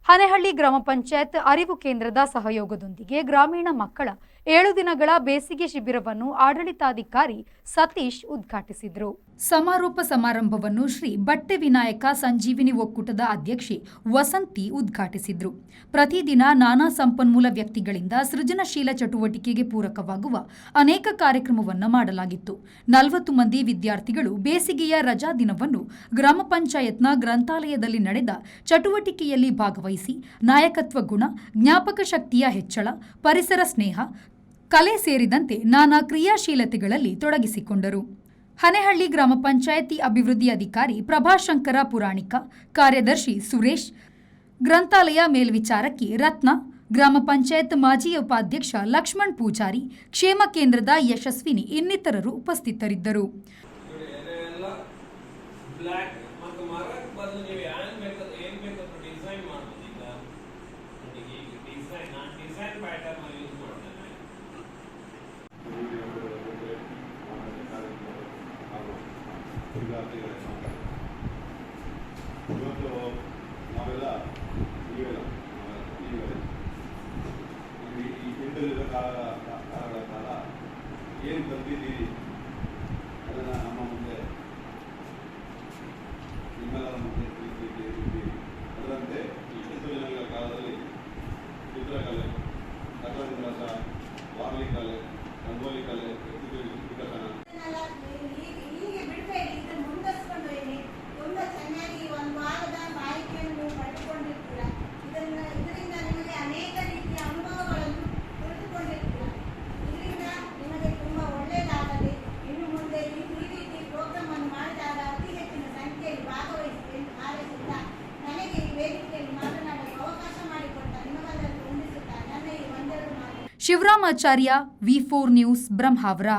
ಹನೇಹಳ್ಳಿ ಗ್ರಾಮ ಪಂಚಾಯತ್ ಅರಿವು ಕೇಂದ್ರದ ಸಹಯೋಗದೊಂದಿಗೆ ಗ್ರಾಮೀಣ ಮಕ್ಕಳ 7 ದಿನಗಳ ಬೇಸಿಗೆ ಶಿಬಿರವನ್ನು ಆಡಳಿತಾಧಿಕಾರಿ ಸತೀಶ್ ಉದ್ಘಾಟಿಸಿದರು. ಸಮಾರೋಪ ಸಮಾರಂಭವನ್ನು ಶ್ರೀ ಬಟ್ಟೆ ವಿನಾಯಕ ಸಂಜೀವಿನಿ ಒಕ್ಕೂಟದ ಅಧ್ಯಕ್ಷೆ ವಸಂತಿ ಉದ್ಘಾಟಿಸಿದರು. ಪ್ರತಿದಿನ ನಾನಾ ಸಂಪನ್ಮೂಲ ವ್ಯಕ್ತಿಗಳಿಂದ ಸೃಜನಶೀಲ ಚಟುವಟಿಕೆಗೆ ಪೂರಕವಾಗುವ ಅನೇಕ ಕಾರ್ಯಕ್ರಮವನ್ನು ಮಾಡಲಾಗಿತ್ತು. 40 ಮಂದಿ ವಿದ್ಯಾರ್ಥಿಗಳು ಬೇಸಿಗೆಯ ರಜಾ ದಿನವನ್ನು ಗ್ರಾಮ ಪಂಚಾಯತ್ನ ಗ್ರಂಥಾಲಯದಲ್ಲಿ ನಡೆದ ಚಟುವಟಿಕೆಯಲ್ಲಿ ಭಾಗವಹಿಸಿ ನಾಯಕತ್ವ ಗುಣ, ಜ್ಞಾಪಕ ಶಕ್ತಿಯ ಹೆಚ್ಚಳ, ಪರಿಸರ ಸ್ನೇಹ, ಕಲೆ ಸೇರಿದಂತೆ ನಾನಾ ಕ್ರಿಯಾಶೀಲತೆಗಳಲ್ಲಿ ತೊಡಗಿಸಿಕೊಂಡರು. ಹನೇಹಳ್ಳಿ ಗ್ರಾಮ ಪಂಚಾಯಿತಿ ಅಭಿವೃದ್ಧಿ ಅಧಿಕಾರಿ ಪ್ರಭಾಶಂಕರ ಪುರಾಣಿಕ, ಕಾರ್ಯದರ್ಶಿ ಸುರೇಶ್, ಗ್ರಂಥಾಲಯ ಮೇಲ್ವಿಚಾರಕಿ ರತ್ನ, ಗ್ರಾಮ ಪಂಚಾಯತ್ ಮಾಜಿ ಉಪಾಧ್ಯಕ್ಷ ಲಕ್ಷ್ಮಣ್ ಪೂಜಾರಿ, ಕ್ಷೇಮ ಕೇಂದ್ರದ ಯಶಸ್ವಿನಿ ಇನ್ನಿತರರು ಉಪಸ್ಥಿತರಿದ್ದರು. ಇವತ್ತು ನಾವೆಲ್ಲ ಈ ಹಿಂದುಳಿದ ಕಾಲಗಳ ಕಾಲ ಏನು ಕಲ್ತಿದ್ದೀರಿ ಅದನ್ನು ನಮ್ಮ ಮುಂದೆ ನಿಮ್ಮೆಲ್ಲರ ಮುಂದೆ ತಿಳಿಸಿದ್ದೀರಿ. ಅದರಂತೆ ಈ ಹಿಂದುಳಿದ ಕಾಲದಲ್ಲಿ ಚಿತ್ರಕಲೆ, ಕಥಾವಿನ್ಯಾಸ, ವಾರ್ಲಿ ಕಲೆ, ರಂಗೋಲಿ ಕಲೆ, ವಿಕಸನ ಶಿವರಾಮಾಚಾರ್ಯ, ವಿ4 ನ್ಯೂಸ್, ಬ್ರಹ್ಮಾವರ.